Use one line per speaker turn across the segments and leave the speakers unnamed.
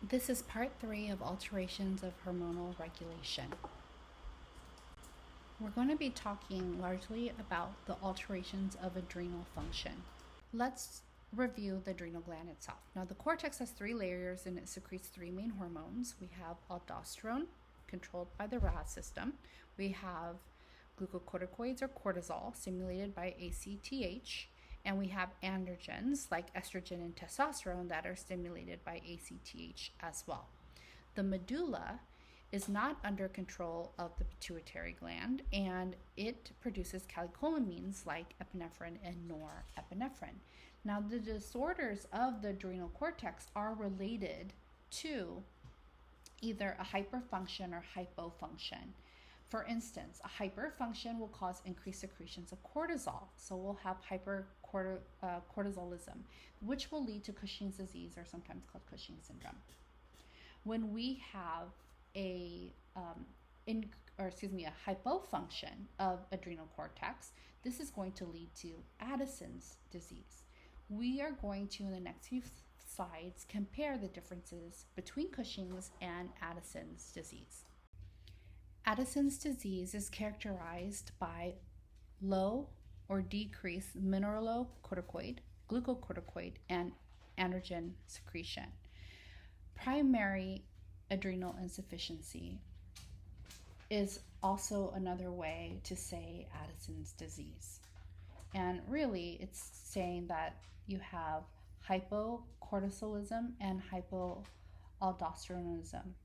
This is part 3 of alterations of hormonal regulation. We're going to be talking largely about the alterations of adrenal function. Let's review the adrenal gland itself. Now, the cortex has 3 layers and it secretes 3 main hormones. We have aldosterone, controlled by the RAS system. We have glucocorticoids or cortisol, stimulated by ACTH. And we have androgens like estrogen and testosterone that are stimulated by ACTH as well. The medulla is not under control of the pituitary gland, and it produces catecholamines like epinephrine and norepinephrine. Now, the disorders of the adrenal cortex are related to either a hyperfunction or hypofunction. For instance, a hyperfunction will cause increased secretions of cortisol. So we'll have hypercortisolism, which will lead to Cushing's disease, or sometimes called Cushing's syndrome. When we have a hypofunction of adrenal cortex, this is going to lead to Addison's disease. We are going to, in the next few slides, compare the differences between Cushing's and Addison's disease. Addison's disease is characterized by low or decreased mineralocorticoid, glucocorticoid, and androgen secretion. Primary adrenal insufficiency is also another way to say Addison's disease. And really, it's saying that you have hypocortisolism and hypoaldosteronism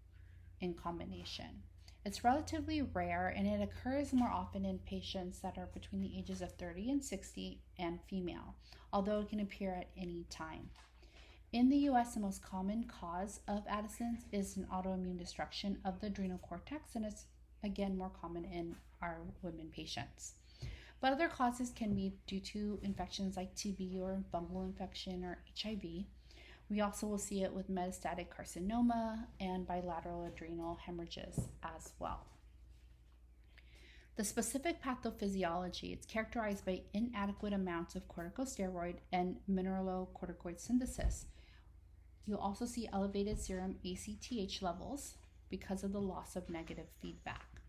in combination. It's relatively rare, and it occurs more often in patients that are between the ages of 30 and 60 and female, although it can appear at any time. In the US, the most common cause of Addison's is an autoimmune destruction of the adrenal cortex, and it's again more common in our women patients. But other causes can be due to infections like TB or fungal infection or HIV. We also will see it with metastatic carcinoma and bilateral adrenal hemorrhages as well. The specific pathophysiology, it's characterized by inadequate amounts of corticosteroid and mineralocorticoid synthesis. You'll also see elevated serum ACTH levels because of the loss of negative feedback.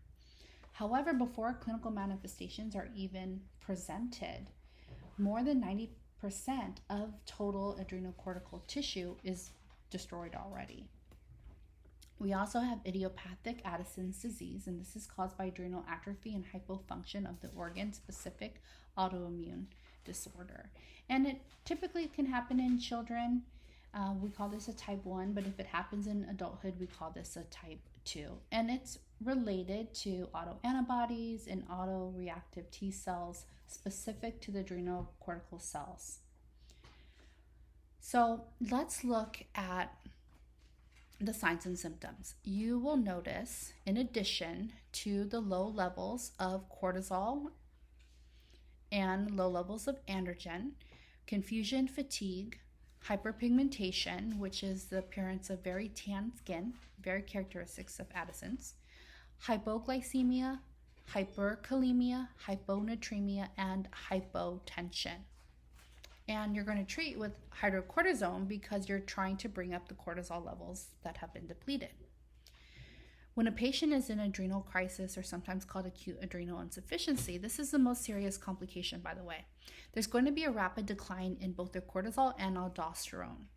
However, before clinical manifestations are even presented, more than 90% of total adrenocortical tissue is destroyed already. We also have idiopathic Addison's disease, and this is caused by adrenal atrophy and hypofunction of the organ-specific autoimmune disorder. And it typically can happen in children. We call this a type 1, but if it happens in adulthood, we call this a type 2. And it's related to autoantibodies and autoreactive T cells specific to the adrenocortical cells. So let's look at the signs and symptoms. You will notice, in addition to the low levels of cortisol and low levels of androgen, confusion, fatigue, hyperpigmentation, which is the appearance of very tan skin, very characteristics of Addison's, hypoglycemia, hyperkalemia, hyponatremia, and hypotension. And you're going to treat with hydrocortisone because you're trying to bring up the cortisol levels that have been depleted. When a patient is in adrenal crisis, or sometimes called acute adrenal insufficiency, this is the most serious complication, by the way. There's going to be a rapid decline in both their cortisol and aldosterone.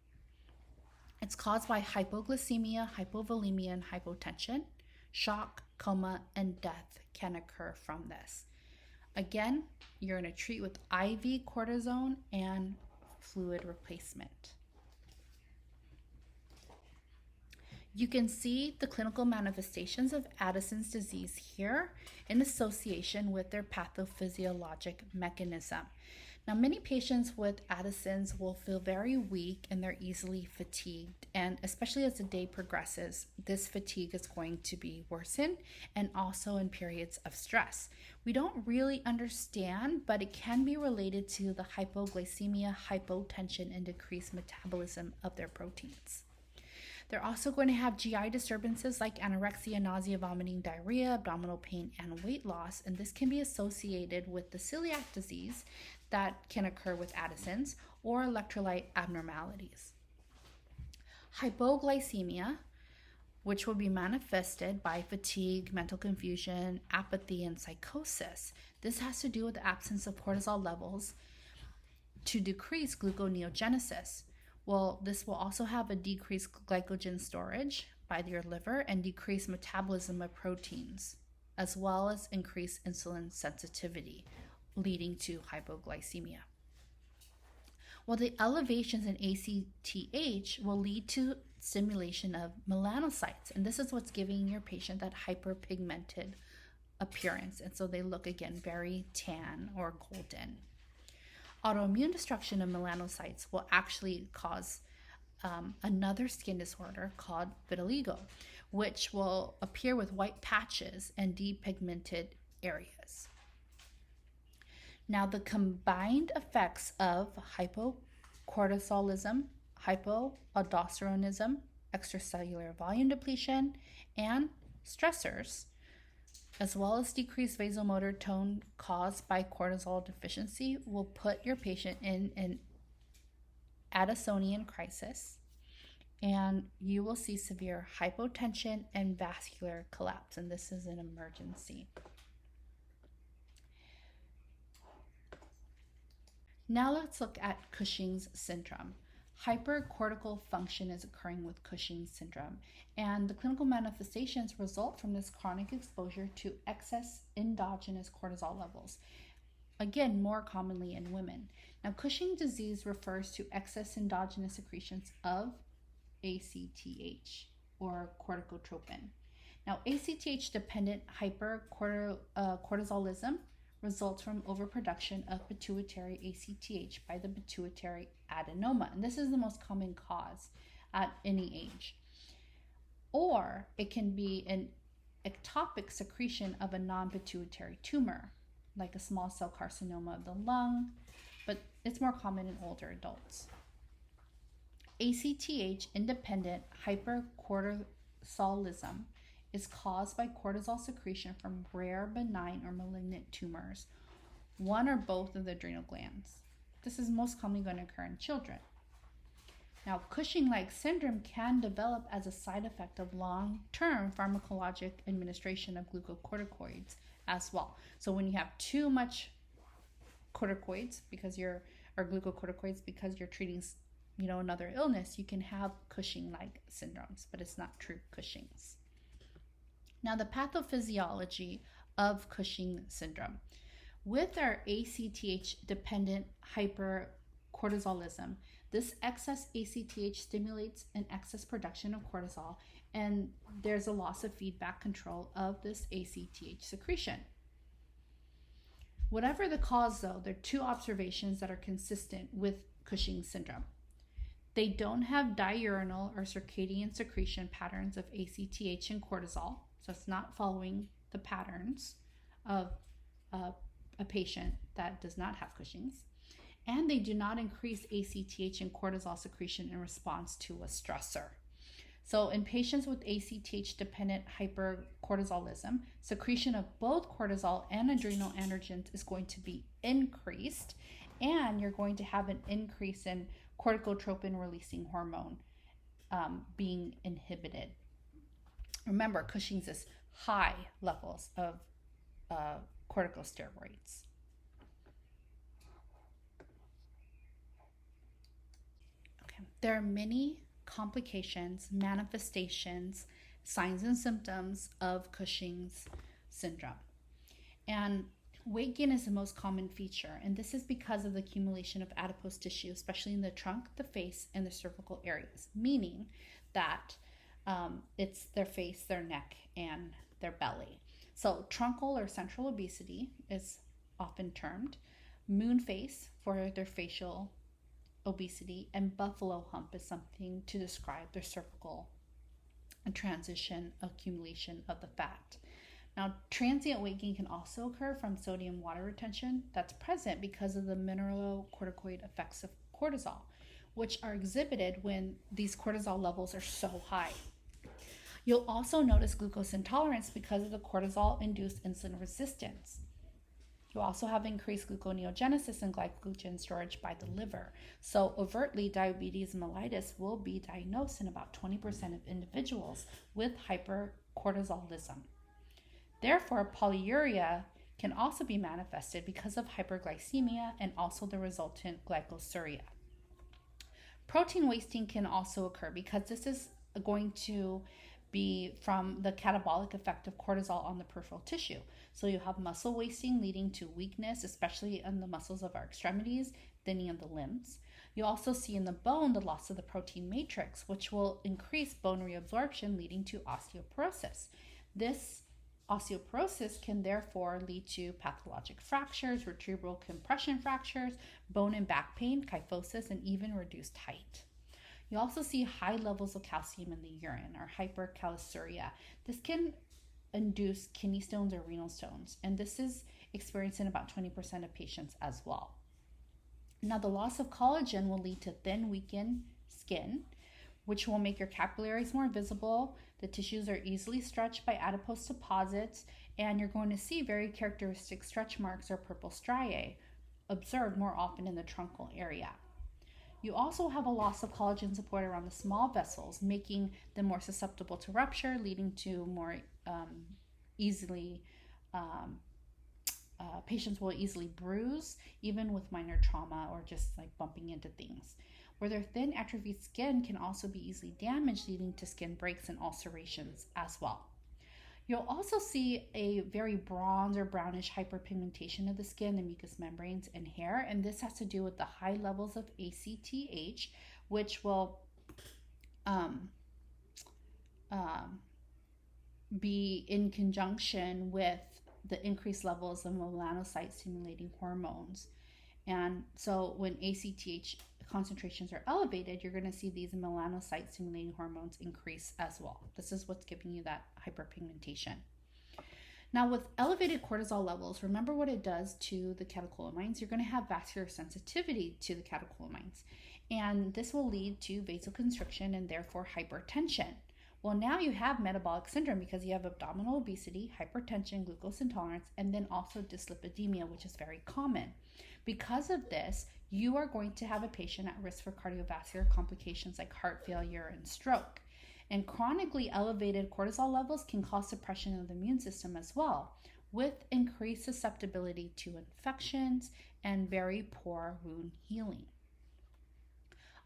It's caused by hypoglycemia, hypovolemia, and hypotension. Shock, coma, and death can occur from this. Again, you're going to treat with IV cortisone and fluid replacement. You can see the clinical manifestations of Addison's disease here in association with their pathophysiologic mechanism. Now, many patients with Addison's will feel very weak and they're easily fatigued. And especially as the day progresses, this fatigue is going to be worsened, and also in periods of stress. We don't really understand, but it can be related to the hypoglycemia, hypotension, and decreased metabolism of their proteins. They're also going to have GI disturbances like anorexia, nausea, vomiting, diarrhea, abdominal pain, and weight loss. And this can be associated with the celiac disease that can occur with Addison's, or electrolyte abnormalities. Hypoglycemia, which will be manifested by fatigue, mental confusion, apathy, and psychosis. This has to do with the absence of cortisol levels to decrease gluconeogenesis. Well, this will also have a decreased glycogen storage by your liver and decreased metabolism of proteins, as well as increased insulin sensitivity, leading to hypoglycemia. Well, the elevations in ACTH will lead to stimulation of melanocytes, and this is what's giving your patient that hyperpigmented appearance, and so they look again very tan or golden. Autoimmune destruction of melanocytes will actually cause another skin disorder called vitiligo, which will appear with white patches and depigmented areas. Now, the combined effects of hypocortisolism, hypoaldosteronism, extracellular volume depletion, and stressors, as well as decreased vasomotor tone caused by cortisol deficiency, will put your patient in an Addisonian crisis, and you will see severe hypotension and vascular collapse, and this is an emergency. Now let's look at Cushing's syndrome. Hypercortical function is occurring with Cushing's syndrome, and the clinical manifestations result from this chronic exposure to excess endogenous cortisol levels, again, more commonly in women. Now, Cushing disease refers to excess endogenous secretions of ACTH or corticotropin. Now, ACTH-dependent hypercortisolism results from overproduction of pituitary ACTH by the pituitary adenoma, and this is the most common cause at any age. Or it can be an ectopic secretion of a non-pituitary tumor, like a small cell carcinoma of the lung, but it's more common in older adults. ACTH-independent hypercortisolism is caused by cortisol secretion from rare benign or malignant tumors, one or both of the adrenal glands. This is most commonly going to occur in children. Now, Cushing-like syndrome can develop as a side effect of long-term pharmacologic administration of glucocorticoids as well. So when you have too much corticoids or glucocorticoids because you're treating another illness, you can have Cushing-like syndromes, but it's not true Cushing's. Now, the pathophysiology of Cushing syndrome. With our ACTH-dependent hypercortisolism, this excess ACTH stimulates an excess production of cortisol, and there's a loss of feedback control of this ACTH secretion. Whatever the cause, though, there are two observations that are consistent with Cushing syndrome. They don't have diurnal or circadian secretion patterns of ACTH and cortisol, so it's not following the patterns of a patient that does not have Cushing's. And they do not increase ACTH and cortisol secretion in response to a stressor. So in patients with ACTH-dependent hypercortisolism, secretion of both cortisol and adrenal androgens is going to be increased, and you're going to have an increase in corticotropin-releasing hormone being inhibited. Remember, Cushing's is high levels of corticosteroids. Okay. There are many complications, manifestations, signs and symptoms of Cushing's syndrome. And weight gain is the most common feature, and this is because of the accumulation of adipose tissue, especially in the trunk, the face, and the cervical areas, meaning that it's their face, their neck, and their belly. So truncal or central obesity is often termed, moon face for their facial obesity, and buffalo hump is something to describe their cervical transition accumulation of the fat. Now, transient weight gain can also occur from sodium water retention that's present because of the mineralocorticoid effects of cortisol, which are exhibited when these cortisol levels are so high. You'll also notice glucose intolerance because of the cortisol-induced insulin resistance. You also have increased gluconeogenesis and glycogen storage by the liver. So, overtly, diabetes mellitus will be diagnosed in about 20% of individuals with hypercortisolism. Therefore, polyuria can also be manifested because of hyperglycemia and also the resultant glycosuria. Protein wasting can also occur because this is going to be from the catabolic effect of cortisol on the peripheral tissue. So you have muscle wasting leading to weakness, especially in the muscles of our extremities, thinning of the limbs. You also see in the bone the loss of the protein matrix, which will increase bone reabsorption, leading to osteoporosis. This osteoporosis can therefore lead to pathologic fractures, vertebral compression fractures, bone and back pain, kyphosis, and even reduced height. You also see high levels of calcium in the urine, or hypercalciuria. This can induce kidney stones or renal stones, and this is experienced in about 20% of patients as well. Now, the loss of collagen will lead to thin, weakened skin, which will make your capillaries more visible. The tissues are easily stretched by adipose deposits, and you're going to see very characteristic stretch marks or purple striae observed more often in the truncal area. You also have a loss of collagen support around the small vessels, making them more susceptible to rupture, leading to more patients will easily bruise, even with minor trauma or just like bumping into things. Where their thin, atrophied skin can also be easily damaged, leading to skin breaks and ulcerations as well. You'll also see a very bronze or brownish hyperpigmentation of the skin, the mucous membranes, and hair, and this has to do with the high levels of ACTH, which will be in conjunction with the increased levels of melanocyte-stimulating hormones. And so when ACTH concentrations are elevated, you're going to see these melanocyte-stimulating hormones increase as well. This is what's giving you that hyperpigmentation. Now, with elevated cortisol levels, remember what it does to the catecholamines. You're going to have vascular sensitivity to the catecholamines, and this will lead to vasoconstriction and therefore hypertension. Well, now you have metabolic syndrome because you have abdominal obesity, hypertension, glucose intolerance, and then also dyslipidemia, which is very common. Because of this, you are going to have a patient at risk for cardiovascular complications like heart failure and stroke. And chronically elevated cortisol levels can cause suppression of the immune system as well, with increased susceptibility to infections and very poor wound healing.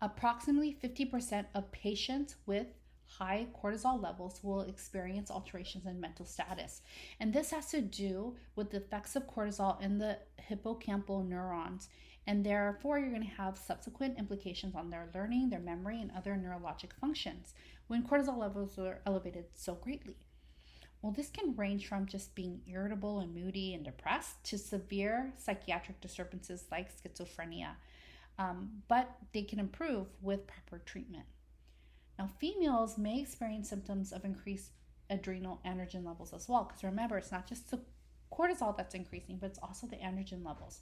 Approximately 50% of patients with high cortisol levels will experience alterations in mental status. And this has to do with the effects of cortisol in the hippocampal neurons. And therefore, you're going to have subsequent implications on their learning, their memory, and other neurologic functions when cortisol levels are elevated so greatly. Well, this can range from just being irritable and moody and depressed to severe psychiatric disturbances like schizophrenia. But they can improve with proper treatment. Now, females may experience symptoms of increased adrenal androgen levels as well, because remember, it's not just the cortisol that's increasing, but it's also the androgen levels.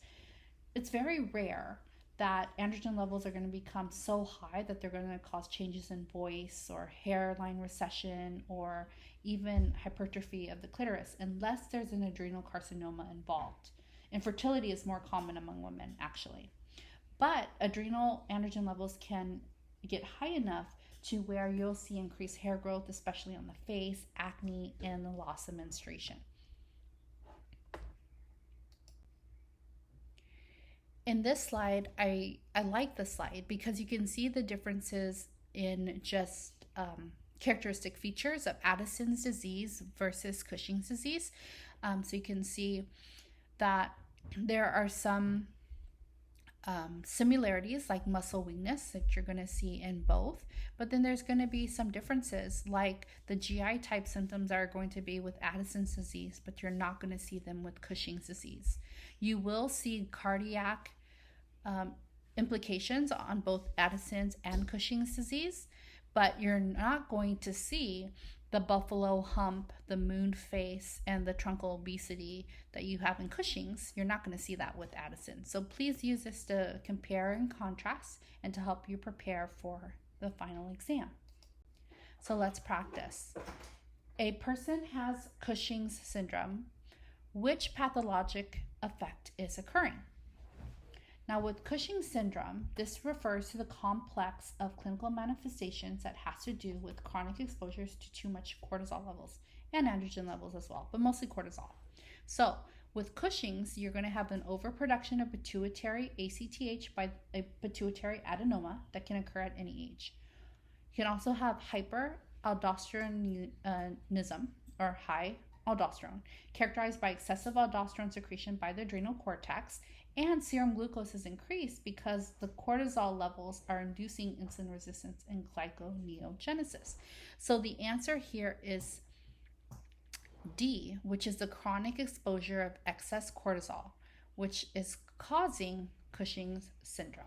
It's very rare that androgen levels are going to become so high that they're going to cause changes in voice or hairline recession or even hypertrophy of the clitoris, unless there's an adrenal carcinoma involved. Infertility is more common among women, actually. But adrenal androgen levels can get high enough to where you'll see increased hair growth, especially on the face, acne, and the loss of menstruation. In this slide, I like this slide because you can see the differences in just characteristic features of Addison's disease versus Cushing's disease. So you can see that there are some similarities like muscle weakness that you're going to see in both, but then there's going to be some differences like the GI type symptoms are going to be with Addison's disease, but you're not going to see them with Cushing's disease. You will see cardiac implications on both Addison's and Cushing's disease, but you're not going to see the buffalo hump, the moon face, and the truncal obesity that you have in Cushing's. You're not going to see that with Addison. So please use this to compare and contrast and to help you prepare for the final exam. So let's practice. A person has Cushing's syndrome. Which pathologic effect is occurring. Now, with Cushing's syndrome, this refers to the complex of clinical manifestations that has to do with chronic exposures to too much cortisol levels and androgen levels as well, but mostly cortisol. So, with Cushing's, you're going to have an overproduction of pituitary ACTH by a pituitary adenoma that can occur at any age. You can also have hyperaldosteronism, or high aldosterone, characterized by excessive aldosterone secretion by the adrenal cortex, and serum glucose is increased because the cortisol levels are inducing insulin resistance and glyconeogenesis. So the answer here is D, which is the chronic exposure of excess cortisol, which is causing Cushing's syndrome.